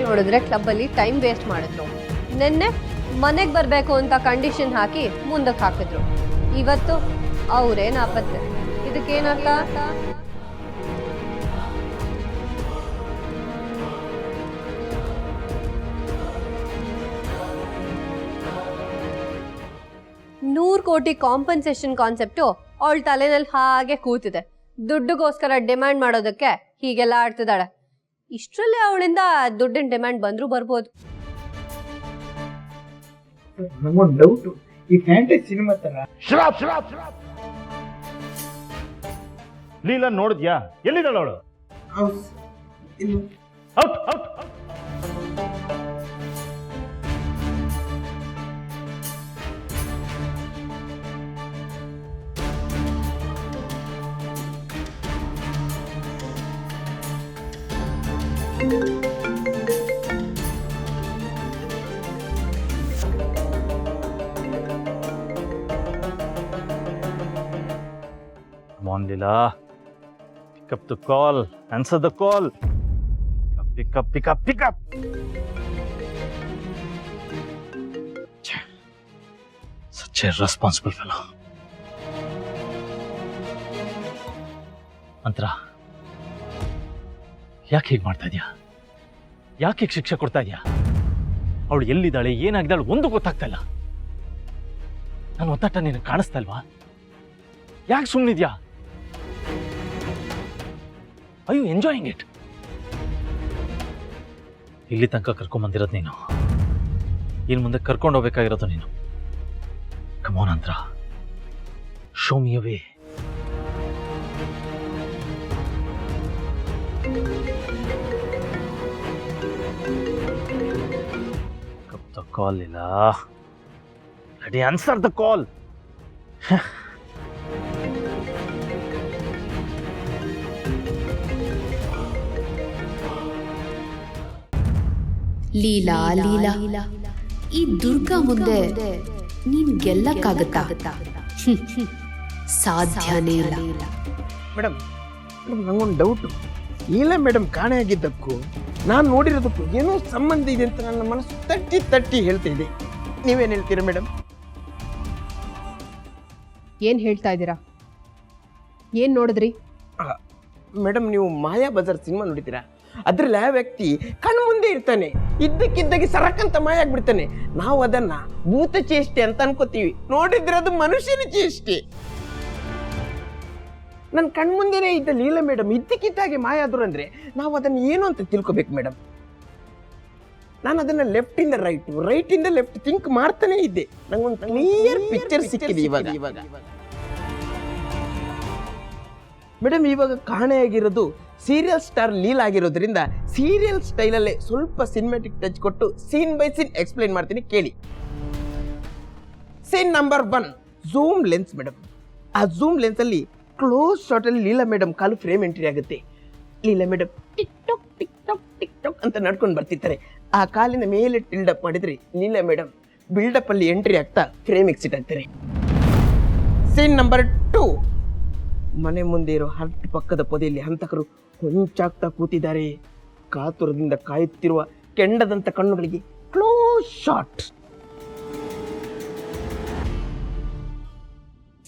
ನೋಡಿದ್ರೆ ಕ್ಲಬ್ಬಲ್ಲಿ time waste ಮಾಡಿದ್ರು. ನಿನ್ನೆ ಮನೆಗೆ ಬರಬೇಕು ಅಂತ ಕಂಡೀಷನ್ ಹಾಕಿ ಮುಂದಕ್ಕೆ ಹಾಕಿದ್ರು. ಇವತ್ತು ಅವರೇ ನಾಪತ್ತೆ. ಇದಕ್ಕೇನರ್ಥ? $100 ಕೋಟಿ ಕಾಂಪನ್ಸೇಷನ್ ಕಾನ್ಸೆಪ್ಟು ಅವಳ ತಲೆನಲ್ಲಿ ಹಾಗೆ ಕೂತಿದೆ. ದುಡ್ಡುಗೋಸ್ಕರ ಡಿಮ್ಯಾಂಡ್ ಮಾಡೋದಕ್ಕೆ ಹೀಗೆಲ್ಲ ಆಡ್ತಿದ್ದಾಳೆ. ಇಷ್ಟರಲ್ಲೇ ಅವಳಿಂದ ದುಡ್ಡಿನ ಡಿಮ್ಯಾಂಡ್ ಬಂದ್ರೂ ಬರ್ಬೋದು. ನಂಗೊಂದು ಡೌಟ್, ಈ ಫ್ಯಾಂಟಸಿ ಸಿನಿಮಾ ತರ ಲೀಲಾ ನೋಡಿದ್ಯಾ? ಎಲ್ಲಿದ್ದಾಳ ಅವಳು? Come on, Leela. Pick up the call. Answer the call. Pick up. Such a responsible fellow. ಮಂತ್ರ, ಯಾಕೆ ಹೀಗೆ ಮಾಡ್ತಾ ಇದೀಯಾ? ಯಾಕೆ ಶಿಕ್ಷೆ ಕೊಡ್ತಾ ಇದೀಯಾ? ಅವಳು ಎಲ್ಲಿದ್ದಾಳೆ, ಏನಾಗಿದ್ದಾಳೆ ಒಂದು ಗೊತ್ತಾಗ್ತಾ ಇಲ್ಲ. ನಾನು ಒತ್ತಾಟ ನಿನಗೆ ಕಾಣಿಸ್ತಾ ಇಲ್ವಾ? ಯಾಕೆ ಸುಮ್ಮನಿದ್ಯಾ? I you enjoying it? ಇಲ್ಲಿ ತನಕ ಕರ್ಕೊಂಬಂದಿರೋದು ನೀನು, ಇನ್ನು ಮುಂದೆ ಕರ್ಕೊಂಡು ಹೋಗ್ಬೇಕಾಗಿರೋದು ನೀನು. ಕಮ್ ಆನ್ ಅಂತ್ರ, show me a way. The call, Leela. Ready, answer the call. Leela Leela, ಈ ದುರ್ಗಾ ಮುಂದೆ ನೀನ್ ಗೆಲ್ಲಕ್ಕಾಗತ್ತಾ? ಸಾಧ್ಯನೇ ಇಲ್ಲ. ಮೇಡಮ್, ನಂಗೊಂದು ಡೌಟ್. ಲೀಲಾ ಮೇಡಮ್ ಕಾಣೆ ಆಗಿದ್ದಕ್ಕೂ ನಾನು ನೋಡಿರೋದಕ್ಕೂ ಏನೋ ಸಂಬಂಧ ಇದೆ ಅಂತ ನನ್ನ ಮನಸ್ಸು ತಟ್ಟಿ ಹೇಳ್ತಾ ಇದೆ. ನೀವೇನು ಹೇಳ್ತೀರಾ ಮೇಡಮ್? ಏನ್ ಹೇಳ್ತಾ ಇದ್ದೀರಾ? ಏನ್ ನೋಡಿದ್ರಿ? ಮೇಡಮ್, ನೀವು ಮಾಯಾ ಬಜಾರ್ ಸಿನಿಮಾ ನೋಡಿದ್ದೀರಾ? ಅದ್ರಲ್ಲಿ ಆ ವ್ಯಕ್ತಿ ಕಣ್ಣು ಮುಂದೆ ಇರ್ತಾನೆ, ಇದ್ದಕ್ಕಿದ್ದಾಗೆ ಸರಕಂತ ಮಾಯ ಆಗ್ಬಿಡ್ತಾನೆ. ನಾವು ಅದನ್ನ ಭೂತ ಚೇಷ್ಟೆ ಅಂತ ಅನ್ಕೋತೀವಿ, ನೋಡಿದ್ರೆ ಅದು ಮನುಷ್ಯನ ಚೇಷ್ಟೆ. ನನ್ನ ಕಣ್ಮುಂದೆನೇ ಇದ್ದ ಲೀಲಾ ಮೇಡಮ್ ಇದ್ದಕ್ಕಿದ್ದಾಗೆ ಮಾಯ ಆದ್ರು ಅಂದ್ರೆ ನಾವು ಅದನ್ನ ಏನು ಅಂತ ತಿಳ್ಕೊಬೇಕು ಮೇಡಮ್. ನಾನು ಅದನ್ನ ಲೆಫ್ಟ್ ಇಂದ ರೈಟ್ ಇಂದ ಲೆಫ್ಟ್ ಥಿಂಕ್ ಮಾಡ್ತಾನೆ ಇದ್ದೆ. ನಂಗೊಂದು ಕ್ಲಿಯರ್ ಪಿಕ್ಚರ್ ಸಿಕ್ಕಿದೆ ಇವಾಗ. ಮೇಡಮ್, ಇವಾಗ ಕಾಣೆಯಾಗಿರೋದು ಸೀರಿಯಲ್ ಸ್ಟಾರ್ ಲೀಲಾ ಆಗಿರೋದ್ರಿಂದ ಸೀರಿಯಲ್ ಸ್ಟೈಲಲ್ಲೇ ಸ್ವಲ್ಪ ಸಿನಿಮ್ಯಾಟಿಕ್ ಟಚ್ ಕೊಟ್ಟು ಸೀನ್ ಬೈ ಸೀನ್ ಎಕ್ಸ್ಪ್ಲೈನ್ ಮಾಡ್ತೀನಿ, ಕೇಳಿ. Scene number 1, zoom lens madam. ಆ ಝೂಮ್ ಲೆನ್ಸ್ ಅಲ್ಲಿ ಕ್ಲೋಸ್ ಶಾಟ್ ಅಲ್ಲಿ ಲೀಲಾ ಮೇಡಮ್ ಕಾಲು ಫ್ರೇಮ್ ಎಂಟ್ರಿ ಆಗುತ್ತೆ. ಲೀಲಾ ಮೇಡಮ್ ಟಿಕ್ ಟಾಕ್ ಅಂತ ನಡ್ಕೊಂಡು ಬರ್ತಿರ್ತಾರೆ. ಆ ಕಾಲಿನ ಮೇಲೆ ಟಿಲ್ಡಪ್ ಮಾಡಿದ್ರೆ ಲೀಲಾ ಮೇಡಮ್ ಬಿಲ್ಡಪ್ ಅಲ್ಲಿ ಎಂಟ್ರಿ ಆಗ್ತಾ ಫ್ರೇಮ್ ಎಕ್ಸಿಟ್ ಆಗ್ತಾರೆ. ಸೀನ್ ನಂಬರ್ 2, ಮನೆ ಮುಂದೆ ಇರೋ ಹರ್ಟ್ ಪಕ್ಕದ ಪೊದೆಯಲ್ಲಿ ಹಂತಕರು ಹೊಂಚಾಗ್ತಾ ಕೂತಿದ್ದಾರೆ. ಕಾತುರದಿಂದ ಕಾಯುತ್ತಿರುವ ಕೆಂಡದಂತ ಕಣ್ಣುಗಳಿಗೆ ಕ್ಲೋಸ್ ಶಾಟ್.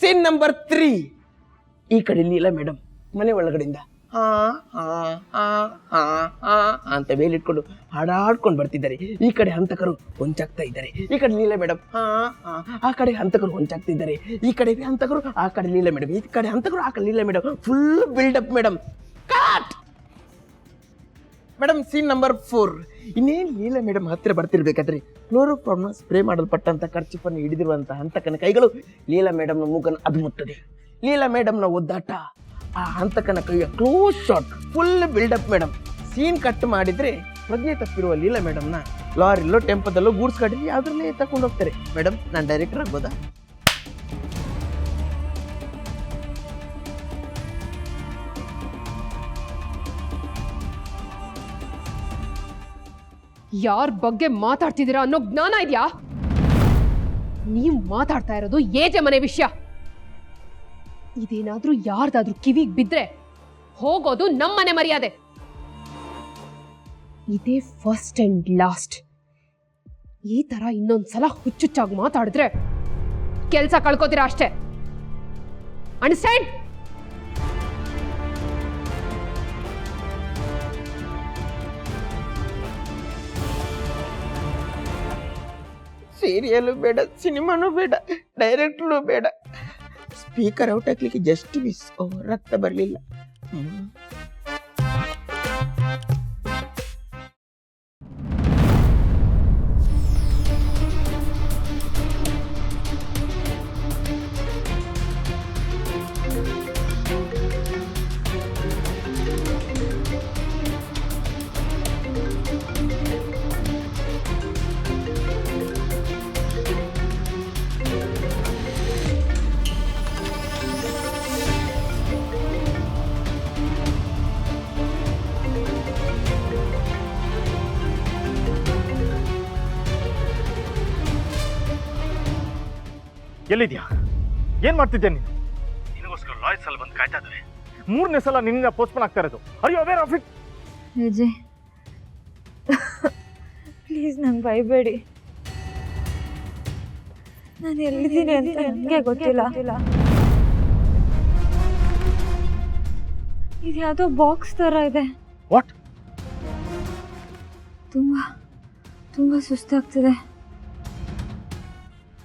ಸೀನ್ ನಂಬರ್ 3, ಈ ಕಡೆ ಲೀಲಾ ಮೇಡಮ್ ಮನೆ ಒಳಗಡೆಯಿಂದ ಹಾ ಹಾ ಹಾ ಹಾ ಹಾ ಅಂತ ಬೇಲಿಟ್ಕೊಂಡು ಹಾಡಾಡ್ಕೊಂಡು ಬರ್ತಿದ್ದಾರೆ. ಈ ಕಡೆ ಹಂತಕರು ಹೊಂಚಾಗ್ತಾ ಇದ್ದಾರೆ. ಈ ಕಡೆ ಲೀಲಾ ಮೇಡಮ್ ಹಾ ಹಾ, ಆ ಕಡೆ ಹಂತಕರು ಹೊಂಚಾಗ್ತಾ ಇದ್ದಾರೆ. ಈ ಕಡೆ ಹಂತಕರು, ಆ ಕಡೆ ಲೀಲಾ ಮೇಡಮ್, ಈ ಕಡೆ ಹಂತಕರು, ಆ ಕಡೆ Leela madam. Full buildup madam. Cut madam. Scene number 4, ಇನ್ನೇನು ಲೀಲಾ ಮೇಡಮ್ ಹತ್ತಿರ ಬರ್ತಿರ್ಬೇಕಾದ್ರೆ ಕ್ಲೋರೋಫಾರ್ಮ್ನ ಸ್ಪ್ರೇ ಮಾಡಲ್ಪಟ್ಟಂತ ಕರ್ಚಿಫನ್ನು ಹಿಡಿದಿರುವಂತಹ ಹಂತಕನ ಕೈಗಳು ಲೀಲಾ ಮೇಡಮ್ನ ಮೂಗನ್ನು ಅದು ಮುಟ್ಟದೆ. ಲೀಲಾ ಮೇಡಮ್ನ ಒದ್ದಾಟ, ಆ ಹಂತಕನ ಕೈಯ close shot, full buildup madam. Scene cut ಮಾಡಿದ್ರೆ ಪ್ರಜ್ಞೆ ತಪ್ಪಿರುವ ಲೀಲಾ ಮೇಡಮ್ನ ಲಾರಿಲ್ಲೋ ಟೆಂಪೋದಲ್ಲೋ ಗೂಡ್ಸ್ ಗಾಡಿಲಿ ಯಾವ್ದ್ರಲ್ಲೇ ತಗೊಂಡು ಹೋಗ್ತಾರೆ. ಮೇಡಮ್, ನಾನು ಡೈರೆಕ್ಟರ್ ಆಗ್ಬೋದಾ? ಯಾರ ಬಗ್ಗೆ ಮಾತಾಡ್ತಿದ್ದೀರಾ ಅನ್ನೋ ಜ್ಞಾನ ಇದೆಯಾ? ನೀವು ಮಾತಾಡ್ತಾ ಇರೋದು ಏಜೆ ಮನೆ ವಿಷಯ. ಇದೇನಾದ್ರೂ ಯಾರ್ದಾದ್ರೂ ಕಿವಿಗೆ ಬಿದ್ರೆ ಹೋಗೋದು ನಮ್ಮನೆ ಮರ್ಯಾದೆ. ಇದೇ ಫಸ್ಟ್ ಅಂಡ್ ಲಾಸ್ಟ್. ಈ ತರ ಇನ್ನೊಂದ್ಸಲ ಹುಚ್ಚುಚ್ಚಾಗಿ ಮಾತಾಡಿದ್ರೆ ಕೆಲಸ ಕಳ್ಕೋತೀರಾ ಅಷ್ಟೇ. ಅಂಡರ್ಸ್ಟ್ಯಾಂಡ್? ಸೀರಿಯಲು ಬೇಡ, ಸಿನಿಮಾನೂ ಬೇಡ, ಡೈರೆಕ್ಟ್ರು ಬೇಡ. ಸ್ಪೀಕರ್ ಔಟ್ ಹಾಕ್ಲಿಕ್ಕೆ ಜಸ್ಟ್ ಮಿಸ್. ರಕ್ತ ಬರಲಿಲ್ಲ. ಎಲ್ಲಿದ್ಯಾ? ಏನ್ ಮಾಡ್ತಿದ್ದೆ ನೀನು? ನಿನಗೋಸ್ಕರ ಲಾಯರ್ಸ್ ಅಲ್ಲಿ ಬಂದು ಕಾಯ್ತಾ ಇದ್ದಾರೆ. 3ನೇ ಸಲ ನಿನ್ನ ಪೋಸ್ಟ್ಪೋನ್ ಆಗ್ತಾ ಇರೋದು. Are you aware of it? Vijay please ನಂಗೆ ಬೈಬೇಡಿ. ನಾನು ಎಲ್ಲಿದ್ದೀನಿ ಅಂತ ನನಗೆ ಗೊತ್ತಿಲ್ಲ. ಇದು ಯಾವುದೋ ಬಾಕ್ಸ್ ಥರ ಇದೆ. ವಾಟ್? ತುಂಬ ಸುಸ್ತಾಗ್ತಿದೆ.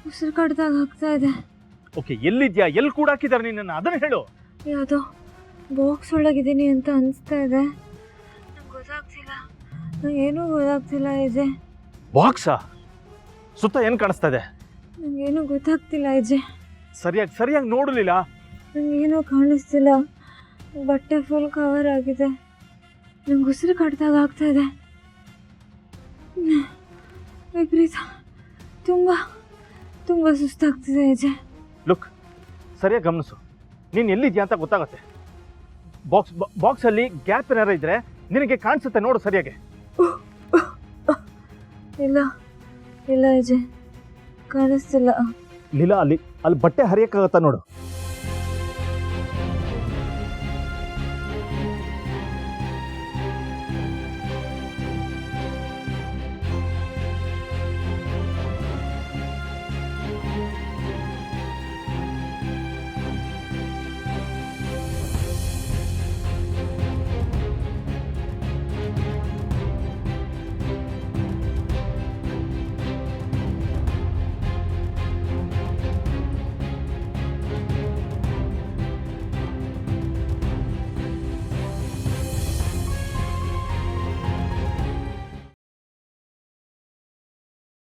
ಉಸಿರು ಕಡ್ದಾಗ ಆಗ್ತಾ ಇದೆ. ಓಕೆ, ಎಲ್ಲಿದ್ಯಾ? ಎಲ್ಲಿ ಕೂಡ ಹಾಕಿದ್ದಾರೆ ನಿನ್ನನ್ನು? ಅದನ್ನ ಹೇಳು. ಯಾವುದೋ ಬಾಕ್ಸ್ ಒಳಗಿದ್ದೀನಿ ಅಂತ ಅನಿಸ್ತಾ ಇದೆ. ನಂಗೆ ಗೊತ್ತಾಗ್ತಿಲ್ಲ, ನಂಗೇನೂ ಗೊತ್ತಾಗ್ತಿಲ್ಲ ವಿಜಯ್. ಬಾಕ್ಸಾ? ಸುತ್ತ ಏನು ಕಾಣಿಸ್ತಾ ಇದೆ? ನಂಗೇನೂ ಗೊತ್ತಾಗ್ತಿಲ್ಲ ವಿಜಯ್. ಸರಿಯಾಗಿ ನೋಡಲಿಲ್ಲ. ನಂಗೇನೂ ಕಾಣಿಸ್ತಿಲ್ಲ. ಬಟ್ಟೆ ಫುಲ್ ಕವರ್ ಆಗಿದೆ. ನಂಗೆ ಉಸಿರು ಕಡ್ದಾಗ ಆಗ್ತಾ ಇದೆ. ವಿಪರೀತ ತುಂಬ ಸುಸ್ತಾಗ್ತಿದೆ ವಿಜಯ್. ಲುಕ್, ಸರಿಯಾಗಿ ಗಮನಿಸು. ನೀನು ಎಲ್ಲಿದ್ಯಾ ಅಂತ ಗೊತ್ತಾಗತ್ತೆ. ಬಾಕ್ಸಲ್ಲಿ ಗ್ಯಾಪ್ ಏನಾರ ಇದ್ರೆ ನಿನಗೆ ಕಾಣಿಸುತ್ತೆ. ನೋಡು ಸರಿಯಾಗಿ. ಇಲ್ಲ ವಿಜಯ್, ಕಾಣಿಸ್ತಿಲ್ಲ. ಲೀಲಾ, ಅಲ್ಲಿ ಬಟ್ಟೆ ಹರಿಯಕ್ಕಾಗತ್ತಾ ನೋಡು.